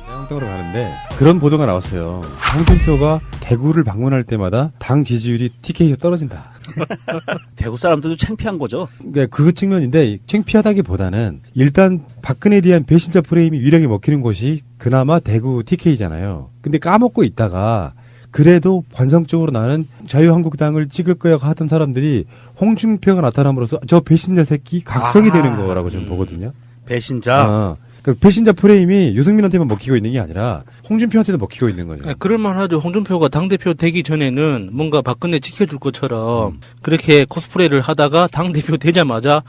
대형동으로 가는데 그런 보도가 나왔어요. 홍준표가 대구를 방문할 때마다 당 지지율이 TK가 떨어진다. 대구 사람들도 창피한 거죠. 그러니까 그 측면인데 창피하다기보다는 일단 박근혜에 대한 배신자 프레임이 유일하게 먹히는 곳이 그나마 대구 TK잖아요. 근데 까먹고 있다가 그래도 관성적으로 나는 자유한국당을 찍을 거야 하던 사람들이 홍준표가 나타남으로써 저 배신자 새끼 각성이 되는 거라고 저는 보거든요. 배신자. 그 배신자 프레임이 유승민한테만 먹히고 있는 게 아니라 홍준표한테도 먹히고 있는 거죠. 그럴만하죠. 홍준표가 당대표 되기 전에는 뭔가 박근혜 지켜줄 것처럼 그렇게 코스프레를 하다가 당대표 되자마자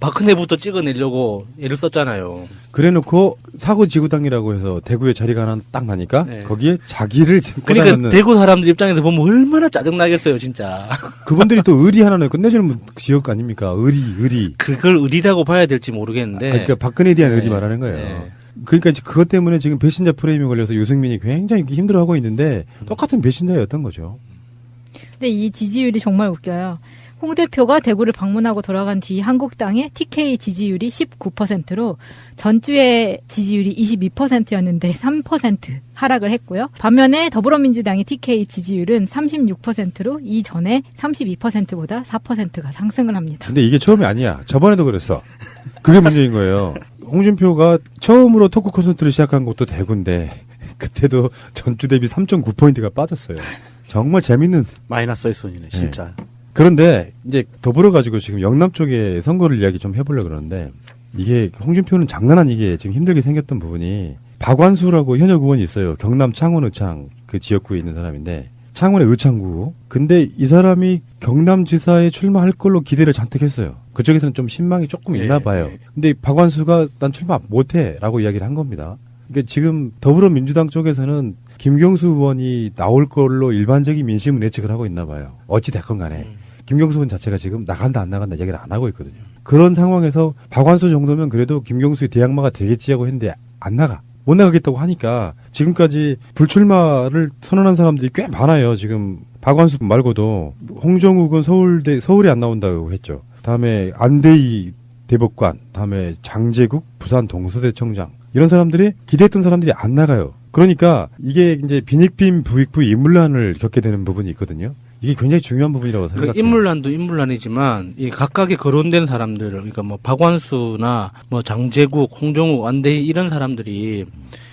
박근혜부터 찍어내려고 애를 썼잖아요. 그래놓고 사고지구당이라고 해서 대구에 자리가 하나 딱 나니까 네. 거기에 자기를 지금 그러니까 꽂아놓는 대구 사람들 입장에서 보면 얼마나 짜증나겠어요, 진짜. 그분들이 또 의리 하나는 끝내주는 지역 아닙니까? 의리. 그걸 의리라고 봐야 될지 모르겠는데. 그러니까 박근혜에 대한 의리 네. 말하는 거예요. 네. 그러니까 이제 그것 때문에 지금 배신자 프레임이 걸려서 유승민이 굉장히 힘들어하고 있는데 똑같은 배신자였던 거죠. 근데 이 지지율이 정말 웃겨요. 홍 대표가 대구를 방문하고 돌아간 뒤 한국당의 TK 지지율이 19%로 전주의 지지율이 22%였는데 3% 하락을 했고요. 반면에 더불어민주당의 TK 지지율은 36%로 이전에 32%보다 4%가 상승을 합니다. 근데 이게 처음이 아니야. 저번에도 그랬어. 그게 문제인 거예요. 홍준표가 처음으로 토크 콘서트를 시작한 곳도 대구인데 그때도 전주 대비 3.9포인트가 빠졌어요. 정말 재밌는. 마이너스의 손이네, 진짜. 그런데 이제 더불어 가지고 지금 영남 쪽에 선거를 이야기 좀 해보려고 그러는데 이게 홍준표는 장난 아니게 지금 힘들게 생겼던 부분이 박완수라고 현역 의원이 있어요. 경남 창원 의창 그 지역구에 있는 사람인데 창원의 의창구. 근데 이 사람이 경남지사에 출마할 걸로 기대를 잔뜩 했어요. 그쪽에서는 좀 신망이 조금 있나 봐요. 근데 박완수가 난 출마 못해라고 이야기를 한 겁니다. 그러니까 지금 더불어민주당 쪽에서는 김경수 의원이 나올 걸로 일반적인 민심은 예측을 하고 있나 봐요. 어찌 됐건 간에. 김경수 의원 자체가 지금 나간다 안 나간다 이야기를 안 하고 있거든요. 그런 상황에서 박완수 정도면 그래도 김경수의 대항마가 되겠지 하고 했는데 안 나가. 못 나가겠다고 하니까 지금까지 불출마를 선언한 사람들이 꽤 많아요. 지금 박완수 말고도 홍정욱은 서울에 안 나온다고 했죠. 다음에 안대희 대법관, 다음에 장제국 부산 동서대청장 이런 사람들이 기대했던 사람들이 안 나가요. 그러니까 이게 이제 빈익빈 부익부 인물난을 겪게 되는 부분이 있거든요. 이게 굉장히 중요한 부분이라고 생각해요. 인물난도 인물난이지만 이 각각의 거론된 사람들, 그러니까 뭐 박완수나 뭐 장제국, 홍정욱, 안대희 이런 사람들이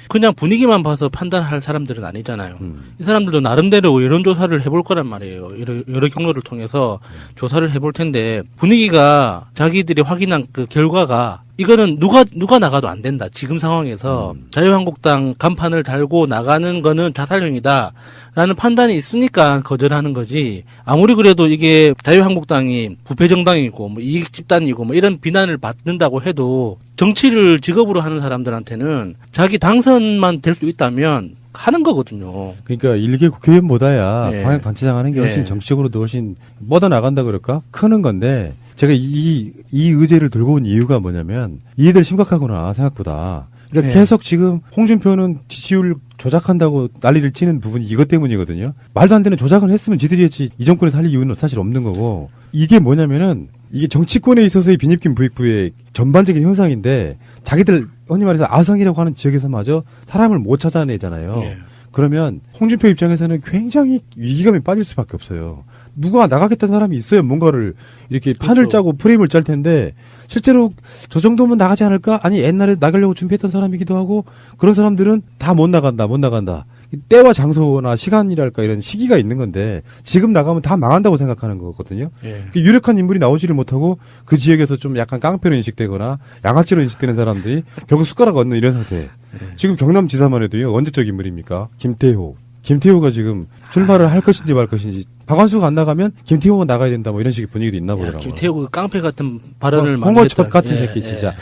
그냥 분위기만 봐서 판단할 사람들은 아니잖아요. 이 사람들도 나름대로 여론조사를 해볼 거란 말이에요. 여러 경로를 통해서 조사를 해볼 텐데 분위기가 자기들이 확인한 그 결과가 이거는 누가 나가도 안 된다. 지금 상황에서 자유한국당 간판을 달고 나가는 거는 자살행위다. 라는 판단이 있으니까 거절하는 거지. 아무리 그래도 이게 자유한국당이 부패정당이고 뭐 이익 집단이고 뭐 이런 비난을 받는다고 해도 정치를 직업으로 하는 사람들한테는 자기 당선만 될 수 있다면 하는 거거든요. 그러니까 일개 국회의원보다야 네. 광역단체장 하는 게 훨씬 네. 정치적으로도 훨씬 뻗어 나간다 그럴까? 크는 건데 제가 이 의제를 들고 온 이유가 뭐냐면 이들 심각하구나 생각보다. 그러니까 네. 계속 지금 홍준표는 지지율 조작한다고 난리를 치는 부분이 이것 때문이거든요. 말도 안 되는 조작을 했으면 지들이 했지 이 정권에 살릴 이유는 사실 없는 거고 이게 뭐냐면은 이게 정치권에 있어서의 빈입김 부익부의 전반적인 현상인데 자기들 흔히 말해서 아성이라고 하는 지역에서마저 사람을 못 찾아내잖아요. 네. 그러면 홍준표 입장에서는 굉장히 위기감에 빠질 수밖에 없어요. 누가 나가겠다는 사람이 있어야 뭔가를 이렇게 판을 그렇죠. 짜고 프레임을 짤 텐데 실제로 저 정도면 나가지 않을까? 아니 옛날에 나가려고 준비했던 사람이기도 하고 그런 사람들은 다 못 나간다. 때와 장소나 시간이랄까 이런 시기가 있는 건데 지금 나가면 다 망한다고 생각하는 거거든요. 예. 유력한 인물이 나오지를 못하고 그 지역에서 좀 약간 깡패로 인식되거나 양아치로 인식되는 사람들이 결국 숟가락 얹는 이런 상태. 지금 경남지사만 해도요. 언제적 인물입니까? 김태호가 지금 출마를 할 것인지 말 것인지 박완수가 안 나가면 김태호가 나가야 된다 뭐 이런 식의 분위기도 있나 보더라고요. 김태호 그 깡패 같은 발언을 많이 홍어첫 했다. 같은 예, 새끼 예. 진짜.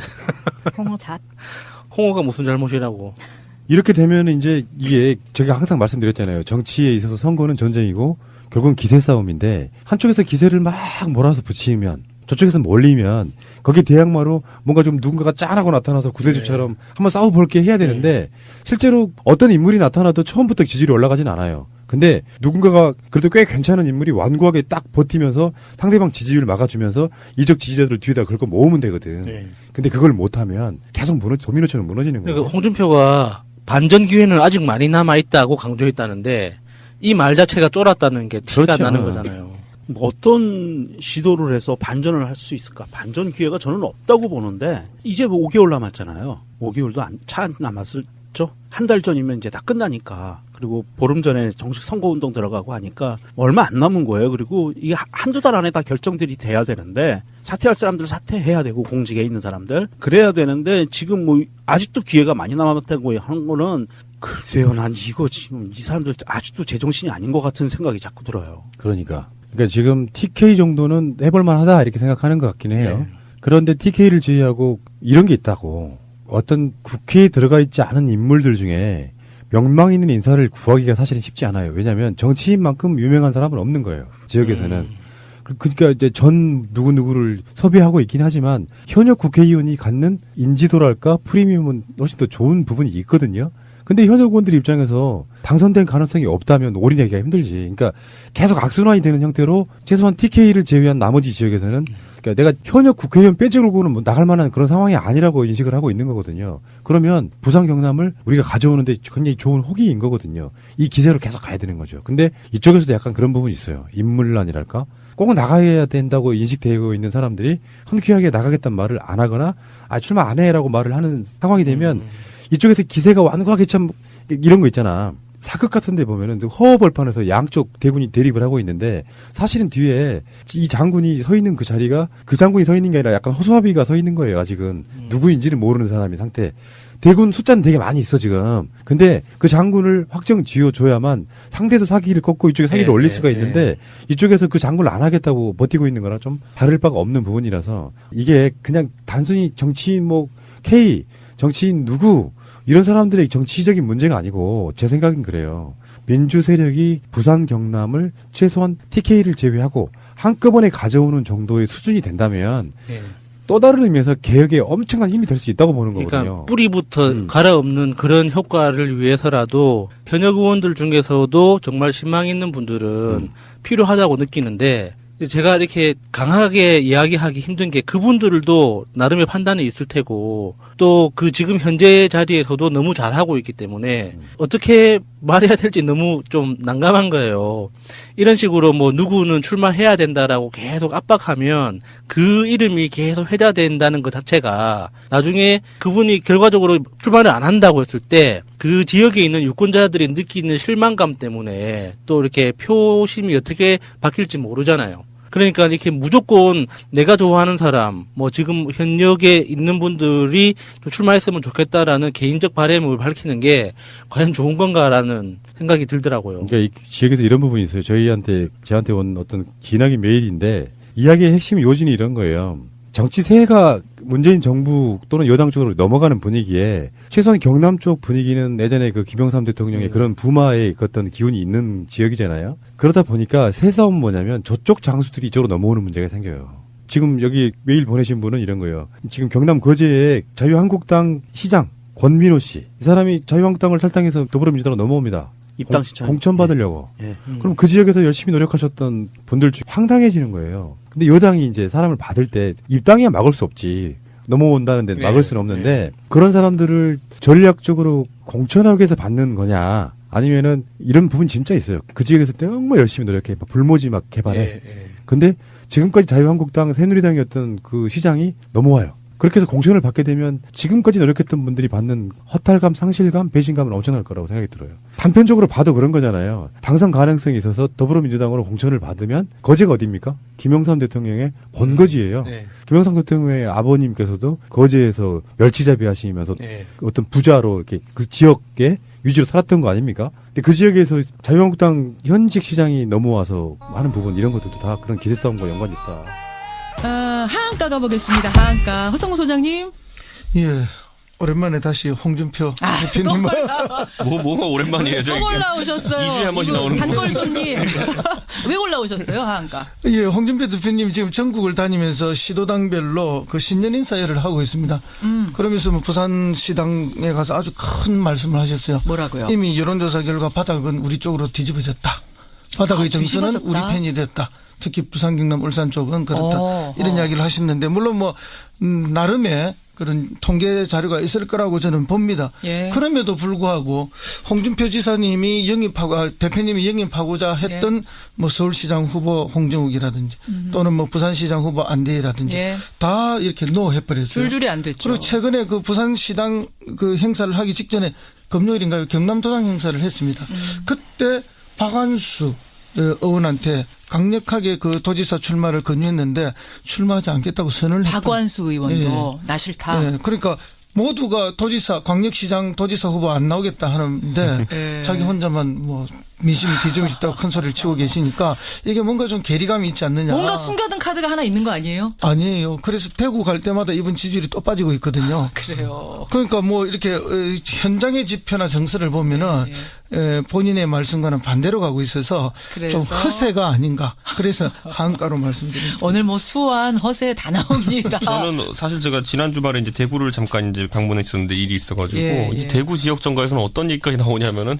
홍어잣. 홍어가 무슨 잘못이라고. 이렇게 되면 이제 이게 제가 항상 말씀드렸잖아요. 정치에 있어서 선거는 전쟁이고 결국은 기세 싸움인데 한쪽에서 기세를 막 몰아서 붙이면 저쪽에서 몰리면 거기에 대항마로 뭔가 좀 누군가가 짠하고 나타나서 구세주처럼 한번 싸워볼게 해야 되는데 실제로 어떤 인물이 나타나도 처음부터 지지율이 올라가진 않아요. 근데 누군가가 그래도 꽤 괜찮은 인물이 완고하게 딱 버티면서 상대방 지지율을 막아주면서 이적 지지자들을 뒤에다 긁고 모으면 되거든. 네. 근데 그걸 못하면 계속 도미노처럼 무너지는 거예요. 그러니까 홍준표가 반전 기회는 아직 많이 남아 있다고 강조했다는데 이 말 자체가 쫄았다는 게 티가 그렇죠. 나는 거잖아요. 뭐 어떤 시도를 해서 반전을 할 수 있을까? 반전 기회가 저는 없다고 보는데 이제 뭐 5개월 남았잖아요. 5개월도 차 안 남았죠? 한 달 전이면 이제 다 끝나니까. 그리고 보름 전에 정식 선거운동 들어가고 하니까 얼마 안 남은 거예요. 그리고 이게 한두 달 안에 다 결정들이 돼야 되는데 사퇴할 사람들 사퇴해야 되고 공직에 있는 사람들 그래야 되는데 지금 뭐 아직도 기회가 많이 남았다고 하는 거는 글쎄요. 난 이거 지금 이 사람들 아직도 제정신이 아닌 것 같은 생각이 자꾸 들어요. 그러니까 지금 TK 정도는 해볼만하다 이렇게 생각하는 것 같긴 해요. 네. 그런데 TK를 제외하고 이런 게 있다고. 어떤 국회에 들어가 있지 않은 인물들 중에 명망 있는 인사를 구하기가 사실은 쉽지 않아요. 왜냐하면 정치인만큼 유명한 사람은 없는 거예요. 지역에서는. 그러니까 이제 전 누구누구를 섭외하고 있긴 하지만 현역 국회의원이 갖는 인지도랄까 프리미엄은 훨씬 더 좋은 부분이 있거든요. 근데 현역 의원들 입장에서 당선될 가능성이 없다면 올인하기가 힘들지. 그러니까 계속 악순환이 되는 형태로 최소한 TK를 제외한 나머지 지역에서는 그러니까 내가 현역 국회의원 빼지고는 뭐 나갈 만한 그런 상황이 아니라고 인식을 하고 있는 거거든요. 그러면 부산 경남을 우리가 가져오는데 굉장히 좋은 호기인 거거든요. 이 기세로 계속 가야 되는 거죠. 근데 이쪽에서도 약간 그런 부분이 있어요. 인물난이랄까? 꼭 나가야 된다고 인식되고 있는 사람들이 흔쾌하게 나가겠다는 말을 안 하거나 출마 안 해라고 말을 하는 상황이 되면 이쪽에서 기세가 완고하게 참 이런 거 있잖아. 사극 같은 데 보면은 허허벌판에서 양쪽 대군이 대립을 하고 있는데 사실은 뒤에 이 장군이 서 있는 그 자리가 그 장군이 서 있는 게 아니라 약간 허수아비가 서 있는 거예요. 아직은. 누구인지는 모르는 사람이 상태. 대군 숫자는 되게 많이 있어 지금. 근데 그 장군을 확정 지어줘야만 상대도 사기를 꺾고 이쪽에 사기를 올릴 수가 있는데 이쪽에서 그 장군을 안 하겠다고 버티고 있는 거랑 좀 다를 바가 없는 부분이라서 이게 그냥 단순히 정치인 뭐 K, 정치인 누구 이런 사람들의 정치적인 문제가 아니고 제 생각은 그래요. 민주 세력이 부산 경남을 최소한 TK를 제외하고 한꺼번에 가져오는 정도의 수준이 된다면 예. 또 다른 의미에서 개혁에 엄청난 힘이 될 수 있다고 보는 그러니까 거거든요. 뿌리부터 갈아엎는 그런 효과를 위해서라도 현역 의원들 중에서도 정말 신망 있는 분들은 필요하다고 느끼는데 제가 이렇게 강하게 이야기하기 힘든 게 그분들도 나름의 판단이 있을 테고 또 그 지금 현재 자리에서도 너무 잘하고 있기 때문에 어떻게 말해야 될지 너무 좀 난감한 거예요. 이런 식으로 뭐 누구는 출마해야 된다라고 계속 압박하면 그 이름이 계속 회자된다는 것 자체가 나중에 그분이 결과적으로 출마를 안 한다고 했을 때 그 지역에 있는 유권자들이 느끼는 실망감 때문에 또 이렇게 표심이 어떻게 바뀔지 모르잖아요. 그러니까 이렇게 무조건 내가 좋아하는 사람, 뭐 지금 현역에 있는 분들이 좀 출마했으면 좋겠다라는 개인적 바람을 밝히는 게 과연 좋은 건가라는 생각이 들더라고요. 그러니까 이 지역에서 이런 부분이 있어요. 저한테 온 어떤 기나긴 메일인데 이야기의 핵심 요진이 이런 거예요. 정치 세해가 문재인 정부 또는 여당 쪽으로 넘어가는 분위기에 최소한 경남 쪽 분위기는 예전에 그 김영삼 대통령의 그런 부마의 어떤 기운이 있는 지역이잖아요. 그러다 보니까 새 싸움은 뭐냐면 저쪽 장수들이 이쪽으로 넘어오는 문제가 생겨요. 지금 여기 메일 보내신 분은 이런 거예요. 지금 경남 거제의 자유한국당 시장 권민호 씨. 이 사람이 자유한국당을 탈당해서 더불어민주당으로 넘어옵니다. 입당 신청. 공천 받으려고. 예. 그럼 그 지역에서 열심히 노력하셨던 분들 중 황당해지는 거예요. 근데 여당이 이제 사람을 받을 때 입당이야 막을 수 없지. 넘어온다는데 막을 수는 없는데 그런 사람들을 전략적으로 공천하기 위해서 받는 거냐 아니면은 이런 부분 진짜 있어요. 그 지역에서 정말 열심히 노력해. 막 불모지 막 개발해. 근데 지금까지 자유한국당 새누리당이었던 그 시장이 넘어와요. 그렇게 해서 공천을 받게 되면 지금까지 노력했던 분들이 받는 허탈감, 상실감, 배신감은 엄청날 거라고 생각이 들어요. 단편적으로 봐도 그런 거잖아요. 당선 가능성이 있어서 더불어민주당으로 공천을 받으면 거제가 어디입니까? 김영삼 대통령의 권거지예요. 네. 김영삼 대통령의 아버님께서도 거제에서 멸치잡이 하시면서 네. 어떤 부자로 이렇게 그 지역에 유지로 살았던 거 아닙니까? 근데 그 지역에서 자유한국당 현직 시장이 넘어와서 하는 부분 이런 것들도 다 그런 기세 싸움과 연관이 있다. 하한가 가보겠습니다. 하한가. 허성무 소장님. 예. 오랜만에 다시 홍준표 대표님. 뭐가 오랜만이에요? 또 올라오셨어요. 2주에 한 번씩 나오는 단골 손님. 왜 올라오셨어요, 하한가? 예, 홍준표 대표님 지금 전국을 다니면서 시도당별로 그 신년 인사회를 하고 있습니다. 그러면서 뭐 부산시당에 가서 아주 큰 말씀을 하셨어요. 뭐라고요? 이미 여론조사 결과 바닥은 우리 쪽으로 뒤집어졌다. 바닥의 정서는 뒤집어졌다? 우리 편이 됐다. 특히 부산, 경남, 울산 쪽은 그렇다. 이런 이야기를 하셨는데 물론 뭐 나름의 그런 통계 자료가 있을 거라고 저는 봅니다. 예. 그럼에도 불구하고 홍준표 지사님이 대표님이 영입하고자 했던 뭐 서울시장 후보 홍정욱이라든지 또는 뭐 부산시장 후보 안대희라든지 예. 다 이렇게 노해버렸어요. 줄줄이 안 됐죠. 그리고 최근에 그 부산시당 그 행사를 하기 직전에 금요일인가요? 경남도당 행사를 했습니다. 그때 박완수 의원한테 강력하게 그 도지사 출마를 권유했는데 출마하지 않겠다고 선언을 했다. 박완수 의원도 나 싫다. 예, 그러니까 모두가 도지사, 광역시장 도지사 후보 안 나오겠다 하는데 예. 자기 혼자만 뭐 민심이 뒤지고 싶다고 큰 소리를 치고 계시니까 이게 뭔가 좀 괴리감이 있지 않느냐. 뭔가 숨겨둔 카드가 하나 있는 거 아니에요? 아니에요. 그래서 대구 갈 때마다 이분 지지율이 또 빠지고 있거든요. 그래요. 그러니까 뭐 이렇게 현장의 지표나 정서를 보면은 본인의 말씀과는 반대로 가고 있어서 그래서? 좀 허세가 아닌가. 그래서 한가로 말씀드립니다. 오늘 뭐 수완 허세 다 나옵니다. 저는 사실 제가 지난 주말에 이제 대구를 잠깐 이제 방문했었는데 일이 있어가지고 예, 이제 예. 대구 지역 정가에서는 어떤 얘기까지 나오냐면은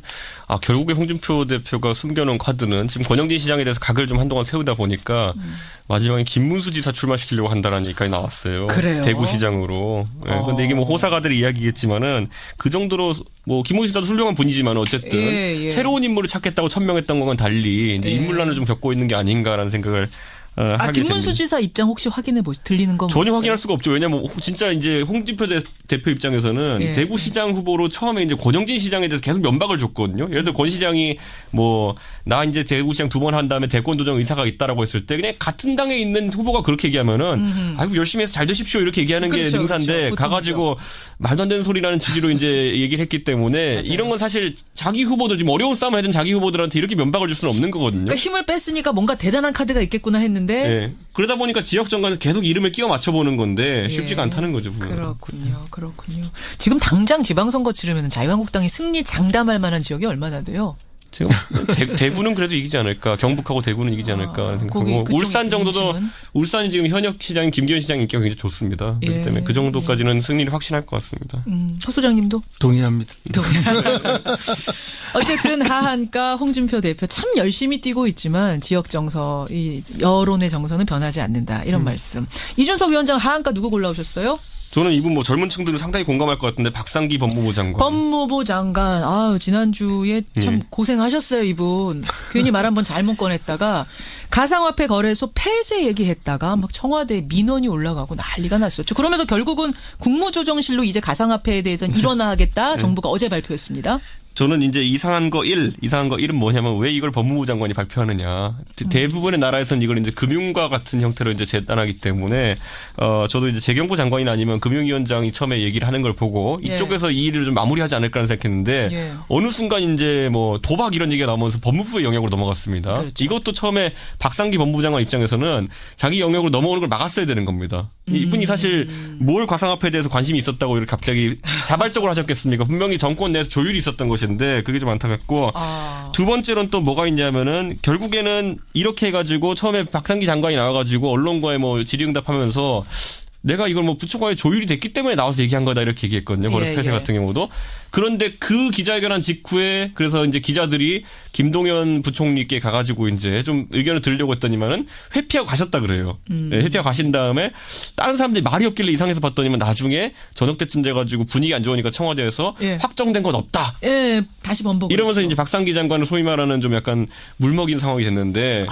결국에 홍준표 대표가 숨겨놓은 카드는 지금 권영진 시장에 대해서 각을 좀 한동안 세우다 보니까 마지막에 김문수 지사 출마시키려고 한다라는 얘기까지 나왔어요. 그래요? 대구시장으로. 근데 이게 뭐 호사가들의 이야기겠지만은 그 정도로 뭐 김문수 지사도 훌륭한 분이지만 어쨌든 예, 예. 새로운 인물을 찾겠다고 천명했던 것과는 달리 이제 예. 인물난을 좀 겪고 있는 게 아닌가라는 생각을 하게 김문수 됩니다. 지사 입장 혹시 들리는 건 전혀 뭐 확인할 있어요? 수가 없죠. 왜냐하면 진짜 이제 홍준표 대표 입장에서는 예. 대구시장 후보로 처음에 이제 권영진 시장에 대해서 계속 면박을 줬거든요. 예를 들어 권 시장이 뭐 나 이제 대구시장 2번 한 다음에 대권 도정 의사가 있다라고 했을 때 그냥 같은 당에 있는 후보가 그렇게 얘기하면은 아이고 열심히 해서 잘 되십시오 이렇게 얘기하는 게 그렇죠, 능사인데 그렇죠. 가가지고 말도 안 되는 소리라는 취지로 이제 얘기를 했기 때문에 이런 건 사실 자기 후보들 지금 어려운 싸움을 하던 자기 후보들한테 이렇게 면박을 줄 수는 없는 거거든요. 그러니까 힘을 뺐으니까 뭔가 대단한 카드가 있겠구나 했는데 예. 그러다 보니까 지역 정가에서 계속 이름을 끼워 맞춰보는 건데 쉽지가 예. 않다는 거죠. 보면. 그렇군요. 지금 당장 지방선거 치르면 자유한국당이 승리 장담할 만한 지역이 얼마나 돼요? 지금 대구는 그래도 이기지 않을까. 경북하고 대구는 이기지 않을까 거기 생각하고 그쪽 울산 정도도 민심은? 울산이 지금 현역 시장 김기현 시장 인기가 굉장히 좋습니다. 그렇기 예. 때문에 그 정도까지는 승리를 확신할 것 같습니다. 서 소장님도? 동의합니다. 어쨌든 하한가 홍준표 대표 참 열심히 뛰고 있지만 지역 정서, 이 여론의 정서는 변하지 않는다. 이런 말씀. 이준석 위원장 하한가 누구 골라오셨어요? 저는 이분 뭐 젊은 층들은 상당히 공감할 것 같은데 박상기 법무부 장관. 법무부 장관. 지난주에 참 고생하셨어요, 이분. 괜히 말 한번 잘못 꺼냈다가 가상화폐 거래소 폐쇄 얘기했다가 막 청와대 민원이 올라가고 난리가 났었죠. 그러면서 결국은 국무조정실로 이제 가상화폐에 대해서는 일원화하겠다. 정부가 어제 발표했습니다. 저는 이제 이상한 거 1은 뭐냐면 왜 이걸 법무부 장관이 발표하느냐. 대부분의 나라에서는 이걸 이제 금융과 같은 형태로 이제 재단하기 때문에 저도 이제 재경부 장관이나 아니면 금융위원장이 처음에 얘기를 하는 걸 보고 예. 이쪽에서 이 일을 좀 마무리하지 않을까라는 생각했는데 예. 어느 순간 이제 뭐 도박 이런 얘기가 나오면서 법무부의 영역으로 넘어갔습니다. 그렇죠. 이것도 처음에 박상기 법무부 장관 입장에서는 자기 영역으로 넘어오는 걸 막았어야 되는 겁니다. 이분이 사실 뭘 가상화폐에 대해서 관심이 있었다고 이렇게 갑자기 자발적으로 하셨겠습니까? 분명히 정권 내에서 조율이 있었던 것인데 그게 좀 안타깝고 두 번째로는 또 뭐가 있냐면은 결국에는 이렇게 해가지고 처음에 박상기 장관이 나와가지고 언론과의 뭐 질의응답하면서 내가 이걸 뭐 부처과의 조율이 됐기 때문에 나와서 얘기한 거다 이렇게 얘기했거든요. 거래소 폐쇄 같은 경우도. 그런데 그 기자회견한 직후에 그래서 이제 기자들이 김동연 부총리께 가가지고 이제 좀 의견을 들으려고 했더니만은 회피하고 가셨다 그래요. 네, 회피하고 가신 다음에 다른 사람들이 말이 없길래 이상해서 봤더니만 나중에 저녁 때쯤 돼가지고 분위기 안 좋으니까 청와대에서 예. 확정된 건 없다. 예, 다시 번복. 이러면서 이제 박상기 장관은 소위 말하는 좀 약간 물먹인 상황이 됐는데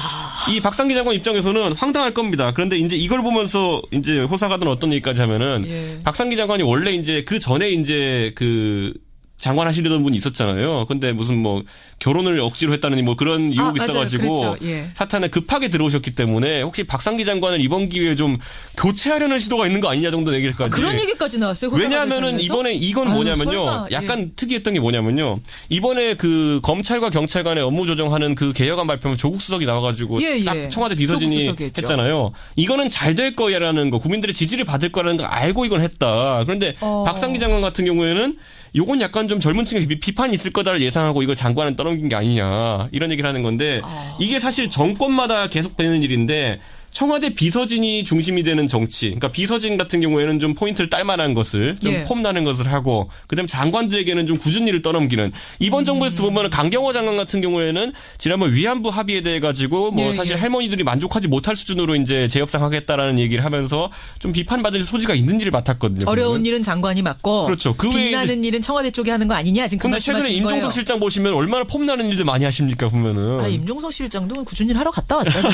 이 박상기 장관 입장에서는 황당할 겁니다. 그런데 이제 이걸 보면서 이제 호사가든 어떤 얘기까지 하면은 예. 박상기 장관이 원래 이제 그 전에 이제 그 장관 하시려던 분이 있었잖아요. 근데 무슨 뭐 결혼을 억지로 했다느니 뭐 그런 유혹이 맞아요. 있어가지고 그렇죠. 예. 사탄에 급하게 들어오셨기 때문에 혹시 박상기 장관을 이번 기회에 좀 교체하려는 시도가 있는 거 아니냐 정도 얘기까지. 그런 얘기까지 나왔어요. 왜냐하면은 호사가들에서? 이번에 이건 아유, 뭐냐면요. 설마. 약간 특이했던 게 뭐냐면요. 이번에 그 검찰과 경찰 간의 업무 조정하는 그 개혁안 발표하면 조국 수석이 나와가지고 예, 예. 딱 청와대 비서진이 조국 수석이 했죠. 했잖아요. 이거는 잘 될 거야라는 거, 국민들의 지지를 받을 거라는 거 알고 이건 했다. 그런데 박상기 장관 같은 경우에는 요건 약간 좀 젊은 층의 비판이 있을 거다를 예상하고 이걸 장관은 떠넘긴 게 아니냐 이런 얘기를 하는 건데 이게 사실 정권마다 계속되는 일인데 청와대 비서진이 중심이 되는 정치. 그러니까 비서진 같은 경우에는 좀 포인트를 딸 만한 것을 좀 예. 폼나는 것을 하고 그다음에 장관들에게는 좀 굳은 일을 떠넘기는. 이번 정부에서 보면 강경호 장관 같은 경우에는 지난번 위안부 합의에 대해 가지고 뭐 예, 사실 예. 할머니들이 만족하지 못할 수준으로 이제 재협상하겠다라는 얘기를 하면서 좀 비판받을 소지가 있는 일을 맡았거든요. 어려운 그러면. 일은 장관이 맡고 그렇죠. 그 외에 빛나는 일은 청와대 쪽이 하는 거 아니냐 지금 그 근데 최근에 말씀하신 거예요. 임종석 실장 보시면 얼마나 폼나는 일들 많이 하십니까 보면은. 아, 임종석 실장도 굳은 일 하러 갔다 왔잖아요.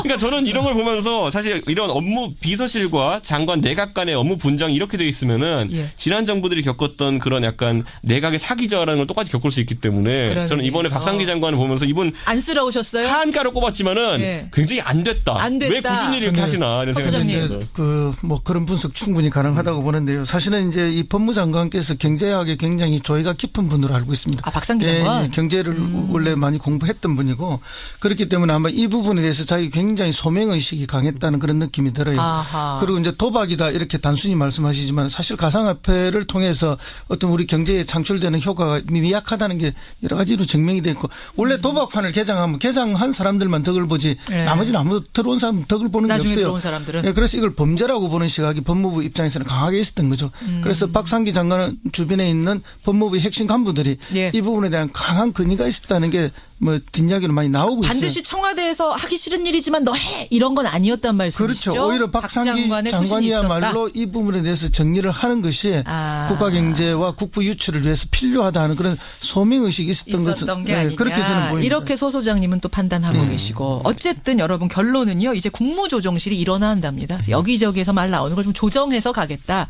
그러니까 저는 이런 걸 보면서 사실 이런 업무 비서실과 장관 내각 간의 업무 분장이 이렇게 돼 있으면은 예. 지난 정부들이 겪었던 그런 약간 내각의 사기자라는 걸 똑같이 겪을 수 있기 때문에 그런 저는 이번에 의미에서. 박상기 장관을 보면서 이분 안쓰러우셨어요? 하한가를 꼽았지만은 예. 굉장히 안 됐다. 안 됐다. 왜 굳은 일을 이렇게 하시나 이런 박 생각이 소장님. 듭니다. 뭐 그런 분석 충분히 가능하다고 보는데요. 사실은 이제 이 법무장관께서 경제학에 굉장히 조예가 깊은 분으로 알고 있습니다. 아, 박상기 장관? 예, 경제를 원래 많이 공부했던 분이고 그렇기 때문에 아마 이 부분에 대해서 자기 굉장히 소명의식이 강했다는 그런 느낌이 들어요. 아하. 그리고 이제 도박이다 이렇게 단순히 말씀하시지만 사실 가상화폐를 통해서 어떤 우리 경제에 창출되는 효과가 미약하다는 게 여러 가지로 증명이 돼 있고 원래 도박판을 개장하면 개장한 사람들만 덕을 보지 예. 나머지는 아무도 들어온 사람 덕을 보는 게 나중에 없어요. 들어온 사람들은. 예, 그래서 이걸 범죄라고 보는 시각이 법무부 입장에서는 강하게 있었던 거죠. 그래서 박상기 장관 주변에 있는 법무부 핵심 간부들이 예. 이 부분에 대한 강한 건의가 있었다는 게 뭐 뒷이야기로 많이 나오고 반드시 있어요. 청와대에서 하기 싫은 일이지만 너 해! 이런 건 아니었단 말씀이시죠? 그렇죠. 오히려 박 박상기 장관의 소신이 있었다. 장관이야말로 이 부분에 대해서 정리를 하는 것이 아. 국가 경제와 국부 유출을 위해서 필요하다 하는 그런 소명의식이 있었던 것은 게 아니냐. 그렇게 저는 보입니다. 이렇게 소 소장님은 또 판단하고 계시고 어쨌든 여러분 결론은요. 이제 국무조정실이 일어난답니다. 여기저기에서 말 나오는 걸 좀 조정해서 가겠다.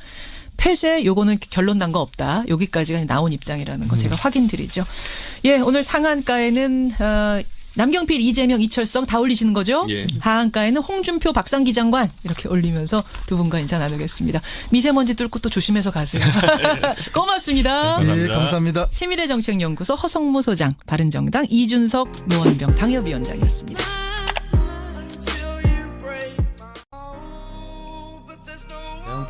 폐쇄 요거는 결론 난 거 없다. 여기까지가 나온 입장이라는 거 제가 확인드리죠. 예, 오늘 상한가에는 남경필, 이재명, 이철성 다 올리시는 거죠? 예. 하한가에는 홍준표, 박상기 장관 이렇게 올리면서 두 분과 인사 나누겠습니다. 미세먼지 뚫고 또 조심해서 가세요. 고맙습니다. 예, 감사합니다. 세밀의 정책연구소 허성모 소장, 바른정당 이준석 노원병 당협위원장이었습니다.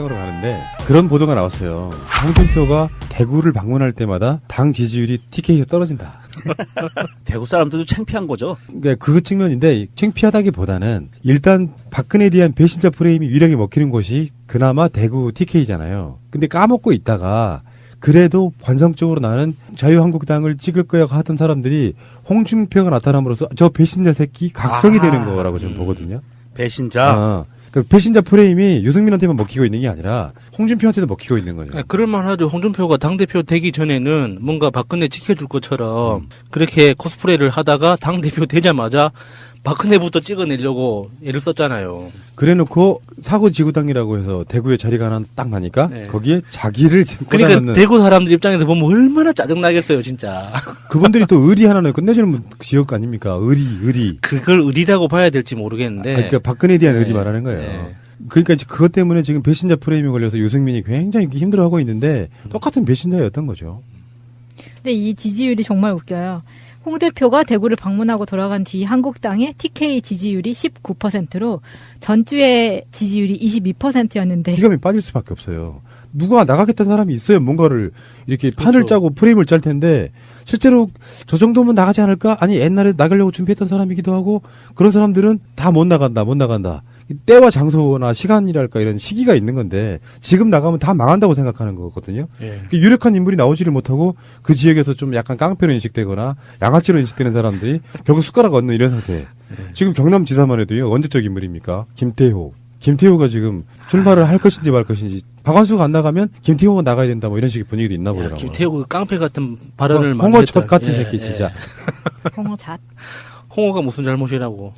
양당으로 가는데 그런 보도가 나왔어요. 홍준표가 대구를 방문할 때마다 당 지지율이 TK가 떨어진다. 대구 사람들도 창피한 거죠. 그러니까 그 측면인데 창피하다기보다는 일단 박근혜에 대한 배신자 프레임이 유일하게 먹히는 곳이 그나마 대구 TK잖아요. 근데 까먹고 있다가 그래도 관성적으로 나는 자유한국당을 찍을 거야 하던 사람들이 홍준표가 나타남으로써 저 배신자 새끼 각성이 아하. 되는 거라고 저는 보거든요. 배신자. 그 배신자 프레임이 유승민한테만 먹히고 있는 게 아니라 홍준표한테도 먹히고 있는 거죠. 네, 그럴만하죠. 홍준표가 당대표 되기 전에는 뭔가 박근혜 지켜줄 것처럼 그렇게 코스프레를 하다가 당대표 되자마자 박근혜부터 찍어내려고 애를 썼잖아요. 그래놓고 사고지구당이라고 해서 대구에 자리가 하나 딱 나니까 네. 거기에 자기를 지금 그러니까 꽂아놓는 대구 사람들 입장에서 보면 얼마나 짜증나겠어요, 진짜. 그분들이 또 의리 하나는 끝내주는 지역 아닙니까? 의리. 그걸 의리라고 봐야 될지 모르겠는데. 그러니까 박근혜에 대한 네. 의리 말하는 거예요. 네. 그러니까 이제 그것 때문에 지금 배신자 프레임이 걸려서 유승민이 굉장히 힘들어하고 있는데 똑같은 배신자였던 거죠. 근데 이 지지율이 정말 웃겨요. 홍 대표가 대구를 방문하고 돌아간 뒤 한국당의 TK 지지율이 19%로 전주의 지지율이 22%였는데 기감이 빠질 수밖에 없어요. 누가 나가겠다는 사람이 있어야 뭔가를 이렇게 판을 짜고 프레임을 짤 텐데 실제로 저 정도면 나가지 않을까? 아니 옛날에 나가려고 준비했던 사람이기도 하고 그런 사람들은 다 못 나간다. 때와 장소나 시간이랄까 이런 시기가 있는 건데 지금 나가면 다 망한다고 생각하는 거거든요. 예. 유력한 인물이 나오지를 못하고 그 지역에서 좀 약간 깡패로 인식되거나 양아치로 인식되는 사람들이 결국 숟가락 얹는 이런 상태. 지금 경남지사만 해도요. 언제적 인물입니까? 김태호가 지금 출마를 할 것인지 말 것인지 박완수가 안 나가면 김태호가 나가야 된다 뭐 이런 식의 분위기도 있나 야, 보더라고요. 김태호 그 깡패 같은 발언을 많이 홍어첫 했다. 같은 예, 새끼 예. 진짜. 홍어잣. 홍어가 무슨 잘못이라고.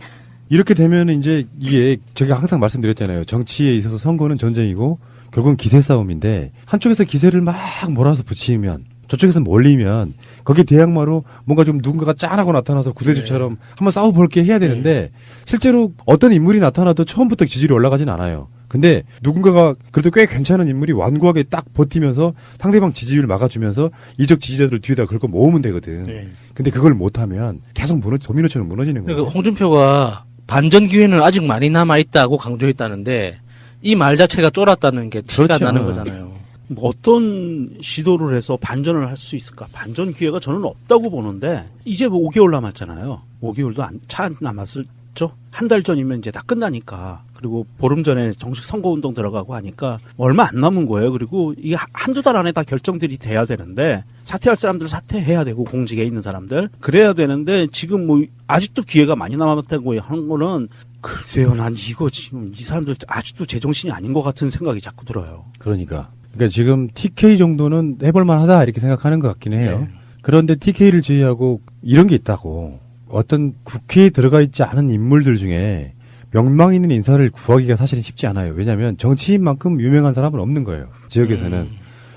이렇게 되면 이제 이게 제가 항상 말씀드렸잖아요. 정치에 있어서 선거는 전쟁이고 결국은 기세 싸움인데 한쪽에서 기세를 막 몰아서 붙이면 저쪽에서 몰리면 거기에 대항마로 뭔가 좀 누군가가 짠하고 나타나서 구세주처럼 한번 싸워볼게 해야 되는데 실제로 어떤 인물이 나타나도 처음부터 지지율이 올라가진 않아요. 근데 누군가가 그래도 꽤 괜찮은 인물이 완고하게 딱 버티면서 상대방 지지율을 막아주면서 이적 지지자들을 뒤에다 긁고 모으면 되거든. 네. 근데 그걸 못하면 계속 도미노처럼 무너지는 거예요. 그러니까 홍준표가 반전 기회는 아직 많이 남아 있다고 강조했다는데 이 말 자체가 쫄았다는 게 티가 그렇죠. 나는 거잖아요. 뭐 어떤 시도를 해서 반전을 할 수 있을까? 반전 기회가 저는 없다고 보는데 이제 뭐 5개월 남았잖아요. 5개월도 차 안 남았을 남았죠. 한 달 전이면 이제 다 끝나니까. 그리고 보름 전에 정식 선거운동 들어가고 하니까 얼마 안 남은 거예요. 그리고 이게 한두 달 안에 다 결정들이 돼야 되는데 사퇴할 사람들 사퇴해야 되고 공직에 있는 사람들 그래야 되는데 지금 뭐 아직도 기회가 많이 남았다고 하는 거는 글쎄요. 난 이거 지금 이 사람들 아직도 제정신이 아닌 것 같은 생각이 자꾸 들어요. 그러니까 지금 TK 정도는 해볼만 하다 이렇게 생각하는 것 같긴 해요. 네. 그런데 TK를 제외하고 이런 게 있다고. 어떤 국회에 들어가 있지 않은 인물들 중에 명망 있는 인사를 구하기가 사실은 쉽지 않아요. 왜냐하면 정치인만큼 유명한 사람은 없는 거예요. 지역에서는.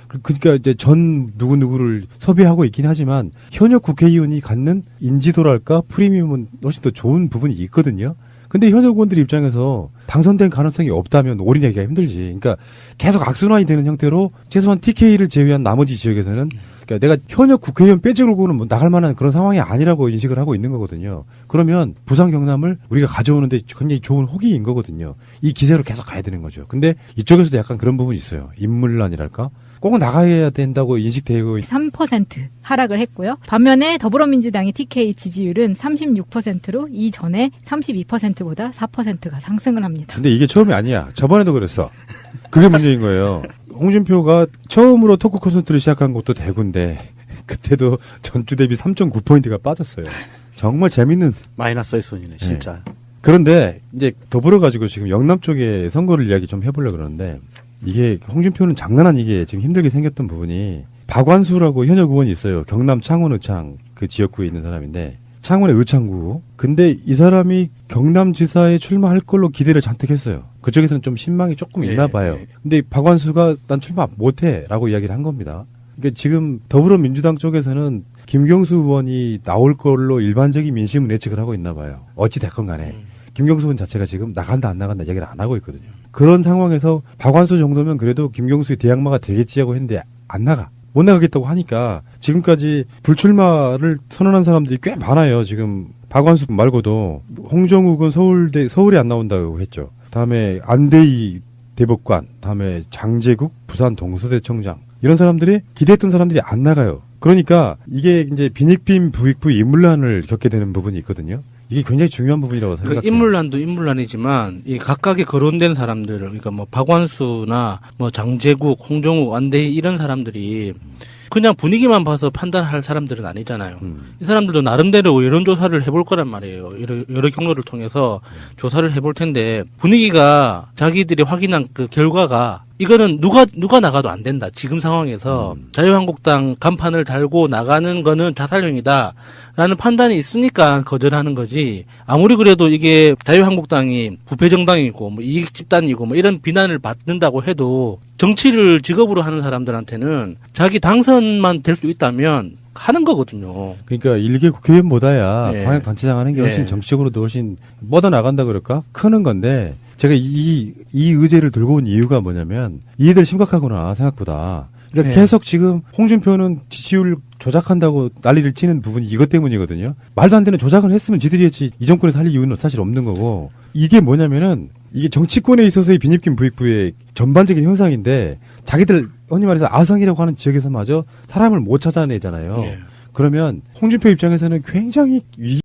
그러니까 이제 전 누구누구를 섭외하고 있긴 하지만 현역 국회의원이 갖는 인지도랄까 프리미엄은 훨씬 더 좋은 부분이 있거든요. 근데 현역 의원들 입장에서 당선될 가능성이 없다면 올인하기가 힘들지. 그러니까 계속 악순환이 되는 형태로 최소한 TK를 제외한 나머지 지역에서는 그러니까 내가 현역 국회의원 빼지고는 뭐 나갈 만한 그런 상황이 아니라고 인식을 하고 있는 거거든요. 그러면 부산 경남을 우리가 가져오는데 굉장히 좋은 호기인 거거든요. 이 기세로 계속 가야 되는 거죠. 근데 이쪽에서도 약간 그런 부분이 있어요. 인물난이랄까? 꼭 나가야 된다고 인식되고 3% 하락을 했고요. 반면에 더불어민주당의 TK 지지율은 36%로 이전에 32%보다 4%가 상승을 합니다. 근데 이게 처음이 아니야. 저번에도 그랬어. 그게 문제인 거예요. 홍준표가 처음으로 토크 콘서트를 시작한 것도 대구인데 그때도 전주 대비 3.9포인트가 빠졌어요. 정말 재밌는. 마이너스의 손이네, 진짜. 그런데 이제 더불어 가지고 지금 영남 쪽에 선거를 이야기 좀 해보려고 그러는데 이게 홍준표는 장난 아니게 지금 힘들게 생겼던 부분이 박완수라고 현역 의원이 있어요. 경남 창원 의창 그 지역구에 있는 사람인데 창원의 의창구. 근데 이 사람이 경남지사에 출마할 걸로 기대를 잔뜩 했어요. 그쪽에서는 좀 신망이 조금 있나 봐요. 근데 박완수가 난 출마 못해라고 이야기를 한 겁니다. 그러니까 지금 더불어민주당 쪽에서는 김경수 의원이 나올 걸로 일반적인 민심을 예측을 하고 있나 봐요. 어찌 됐건 간에. 김경수 의원 자체가 지금 나간다 안 나간다 이야기를 안 하고 있거든요. 그런 상황에서 박완수 정도면 그래도 김경수의 대항마가 되겠지 하고 했는데 안 나가. 못 나가겠다고 하니까 지금까지 불출마를 선언한 사람들이 꽤 많아요. 지금 박완수 말고도 홍정욱은 서울에 안 나온다고 했죠. 다음에 안대희 대법관, 다음에 장제국 부산 동서대청장 이런 사람들이 기대했던 사람들이 안 나가요. 그러니까 이게 이제 빈익빈 부익부 인물난을 겪게 되는 부분이 있거든요. 이게 굉장히 중요한 부분이라고 생각해요. 인물난도 인물난이지만 이 각각의 거론된 사람들, 그러니까 뭐 박완수나 뭐 장제국, 홍정욱, 안대희 이런 사람들이 그냥 분위기만 봐서 판단할 사람들은 아니잖아요. 이 사람들도 나름대로 여론조사를 해볼 거란 말이에요. 여러 경로를 통해서 조사를 해볼 텐데 분위기가 자기들이 확인한 그 결과가 이거는 누가 나가도 안 된다. 지금 상황에서 자유한국당 간판을 달고 나가는 거는 자살행위다. 라는 판단이 있으니까 거절하는 거지. 아무리 그래도 이게 자유한국당이 부패정당이고 뭐 이익 집단이고 뭐 이런 비난을 받는다고 해도 정치를 직업으로 하는 사람들한테는 자기 당선만 될 수 있다면 하는 거거든요. 그러니까 일개 국회의원보다야 예. 광역단체장 하는 게 훨씬 예. 정치적으로도 훨씬 뻗어나간다 그럴까? 크는 건데 제가 이 의제를 들고 온 이유가 뭐냐면 이들 심각하구나 생각보다. 그러니까 예. 계속 지금 홍준표는 지지율 조작한다고 난리를 치는 부분이 이것 때문이거든요. 말도 안 되는 조작을 했으면 지들이 했지 이 정권에 살릴 이유는 사실 없는 거고 이게 뭐냐면은 이게 정치권에 있어서의 빈입김 부익부의 전반적인 현상인데 자기들 흔히 말해서 아성이라고 하는 지역에서마저 사람을 못 찾아내잖아요. 예. 그러면 홍준표 입장에서는 굉장히